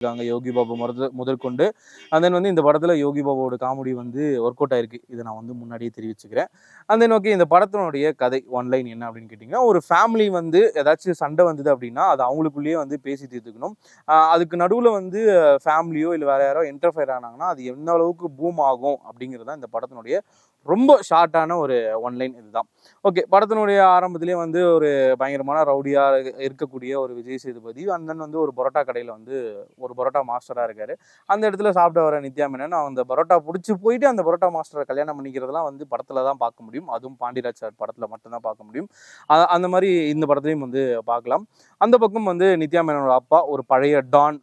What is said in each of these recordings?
யோகி பாபு முதற்கொண்டு and then வந்து இந்த படத்தில் யோகி பாபுவோட காமெடி வந்து ஒர்க் அவுட் ஆயிருக்கு. இதை நான் வந்து முன்னாடியே தெரிவிச்சுக்கிறேன். அண்ட் தென் ஓகே, இந்த படத்தினுடைய கதை ஒன்லைன் என்ன அப்படின்னு கேட்டிங்கன்னா, ஒரு ஃபேமிலி வந்து ஏதாச்சும் சண்டை வந்தது அப்படின்னா அது அவங்களுக்குள்ளேயே வந்து பேசி தீர்த்துக்கணும். அதுக்கு நடுவில் வந்து ஃபேமிலியோ இல்லை வேற யாரோ இன்டர்ஃபயர் ஆனாங்கன்னா அது எந்த அளவுக்கு பூம் ஆகும் அப்படிங்கிறது தான் இந்த படத்தினுடைய ரொம்ப ஷார்ட்டான ஒரு ஒன்லைன். இதுதான் ஓகே. படத்தினுடைய ஆரம்பத்திலேயே வந்து ஒரு பயங்கரமான ரவுடியாக இருக்கக்கூடிய ஒரு விஜய் சேதுபதி அண்ட் தென் வந்து ஒரு பரோட்டா கடையில் வந்து ஒரு பரோட்டா மாஸ்டராக இருக்காரு. அந்த இடத்துல சாப்பிட வர நித்யா மேனன் அந்த பரோட்டா பிடிச்சி போயிட்டு அந்த பரோட்டா மாஸ்டரை கல்யாணம் பண்ணிக்கிறதுலாம் வந்து படத்தில் தான் பார்க்க முடியும். அதுவும் பாண்டியராஜ் சார் படத்தில் மட்டும்தான் பார்க்க முடியும். அந்த மாதிரி இந்த படத்துலையும் வந்து பார்க்கலாம். அந்த பக்கம் வந்து நித்யா மேனனோட அப்பா ஒரு பழைய டான்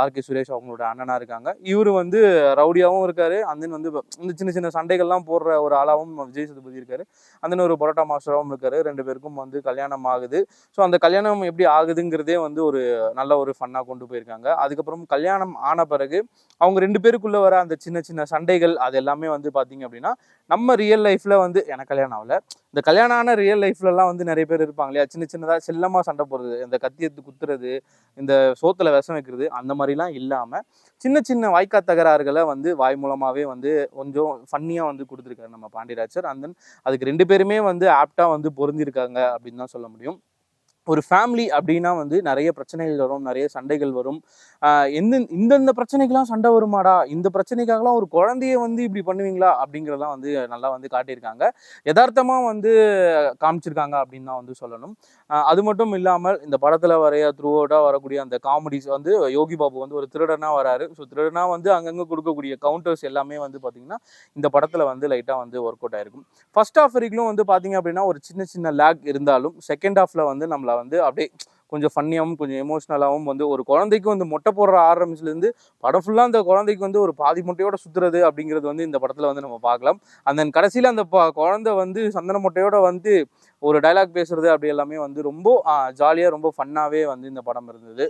ஆர்கே சுரேஷ் அவங்களோட அண்ணனாக இருக்காங்க. இவர் வந்து ரவுடியாகவும் இருக்காரு. அந்த வந்து இந்த சின்ன சின்ன சண்டைகள்லாம் போடுற ஒரு ஆளாகவும் விஜய் சேதுபதி இருக்காரு. அந்த ஒரு பரோட்டா மாஸ்டராகவும் இருக்காரு. 2 பேருக்கும் வந்து கல்யாணம் ஆகுது. ஸோ அந்த கல்யாணம் எப்படி ஆகுதுங்கிறதே வந்து ஒரு நல்ல ஒரு ஃபன்னாக கொண்டு போயிருக்காங்க. அதுக்கப்புறம் கல்யாணம் ஆன பிறகு அவங்க 2 பேருக்குள்ள வர அந்த சின்ன சின்ன சண்டைகள் அது எல்லாமே வந்து பார்த்தீங்க அப்படின்னா நம்ம ரியல் லைஃப்ல வந்து எனக்கு கல்யாணம் ஆகல, இந்த கல்யாணம் ஆன ரியல் லைஃப்லலாம் வந்து நிறைய பேர் இருப்பாங்க இல்லையா, சின்ன சின்னதாக செல்லமாக சண்டை போடுறது, இந்த கத்தி எடுத்து குத்துறது, இந்த சோத்துல விஷம் வைக்கிறது, அந்த மாதிரிலாம் இல்லாமல் சின்ன சின்ன வாய்க்கா தகராறுகளை வந்து வாய் மூலமாகவே வந்து கொஞ்சம் ஃபன்னியாக வந்து கொடுத்துருக்காரு நம்ம பாண்டியராஜர். அண்ட் தென் அதுக்கு 2 பேருமே வந்து ஆப்டாக வந்து பொருந்திருக்காங்க அப்படின்னு தான் சொல்ல முடியும். ஒரு ஃபேமிலி அப்படின்னா வந்து நிறைய பிரச்சனைகள் வரும், நிறைய சண்டைகள் வரும். இந்தந்த பிரச்சனைக்கெல்லாம் சண்டை வருமாடா, இந்த பிரச்சனைக்காகலாம் ஒரு குழந்தைய வந்து இப்படி பண்ணுவீங்களா அப்படிங்கிறதெல்லாம் வந்து நல்லா வந்து காட்டியிருக்காங்க. யதார்த்தமாக வந்து காமிச்சிருக்காங்க அப்படின்னு தான் வந்து சொல்லணும். அது மட்டும் இல்லாமல் இந்த படத்தில் த்ரூ அவுட்டாக வரக்கூடிய அந்த காமெடிஸ் வந்து யோகி பாபு வந்து ஒரு திருடனாக வராரு. ஸோ திருடனாக வந்து அங்கங்கே கொடுக்கக்கூடிய கவுண்டர்ஸ் எல்லாமே வந்து பார்த்திங்கன்னா இந்த படத்தில் வந்து லைட்டாக வந்து ஒர்க் அவுட் ஆயிருக்கும். ஃபர்ஸ்ட் ஹாஃப் வரைக்கும் வந்து பார்த்திங்க அப்படின்னா ஒரு சின்ன சின்ன லேக் இருந்தாலும் செகண்ட் ஹாஃபில் வந்து நம்மளை வந்து அப்படியே கொஞ்சம் ஃபன்னியாகவும் கொஞ்சம் எமோஷ்னலாகவும் வந்து ஒரு குழந்தைக்கு வந்து மொட்டை போடுற ஆரம்பிச்சுலேருந்து படம் ஃபுல்லாக அந்த குழந்தைக்கு வந்து ஒரு பாதி மொட்டையோட சுற்றுறது அப்படிங்கிறது வந்து இந்த படத்தில் வந்து நம்ம பார்க்கலாம். அந்த கடைசியில் அந்த குழந்தை வந்து சந்தன மொட்டையோட வந்து ஒரு டைலாக் பேசுறது அப்படி எல்லாமே வந்து ரொம்ப ஜாலியாக ரொம்ப ஃபன்னாகவே வந்து இந்த படம் இருந்தது.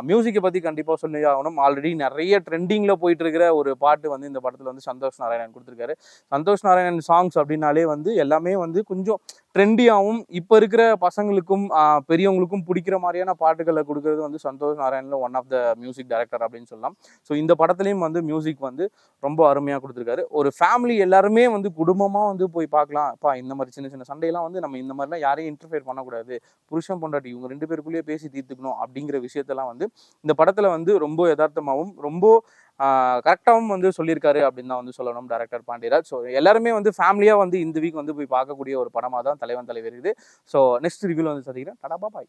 மியூசிக்கை பற்றி கண்டிப்பாக சொல்லி ஆகணும். ஆல்ரெடி நிறைய ட்ரெண்டிங்கில் போயிட்டு இருக்கிற ஒரு பாட்டு வந்து இந்த படத்தில் வந்து சந்தோஷ் நாராயணன் கொடுத்துருக்காரு. சந்தோஷ் நாராயணன் சாங்ஸ் அப்படின்னாலே வந்து எல்லாமே வந்து கொஞ்சம் ட்ரெண்டியாகவும் இப்போ இருக்கிற பசங்களுக்கும் பெரியவங்களுக்கும் பிடிக்கிற மாதிரியான பாட்டுகளை கொடுக்கறது வந்து சந்தோஷ் நாராயணில் one of the music director அப்படின்னு சொல்லலாம். ஸோ இந்த படத்துலையும் வந்து மியூசிக் வந்து ரொம்ப அருமையாக கொடுத்துருக்காரு. ஒரு ஃபேமிலி எல்லாருமே வந்து குடும்பமாக வந்து போய் பார்க்கலாம். அப்பா இந்த மாதிரி சின்ன சின்ன சண்டையெல்லாம் வந்து நம்ம இந்த மாதிரிலாம் யாரையும் இன்டர்ஃபியர் பண்ணக்கூடாது, புருஷன் பொண்டாட்டி இவங்க 2 பேருக்குள்ளேயே பேசி தீர்த்துக்கணும் அப்படிங்கிற விஷயத்தெல்லாம் வந்து இந்த படத்தில் வந்து ரொம்ப யதார்த்தமாகவும் ரொம்ப கரெக்டாகவும் வந்து சொல்லியிருக்காரு அப்படின்னு தான் வந்து சொல்லணும் டைரக்டர் பாண்டியராஜ். ஸோ எல்லாருமே வந்து ஃபேமிலியாக வந்து இந்த வீக் வந்து போய் பார்க்கக்கூடிய ஒரு படமாக தான் தலைவன் தலைவர் இருக்குது. ஸோ நெக்ஸ்ட் ரிவ்யூவில் வந்து சந்திக்கிறேன். டாடா பாய்.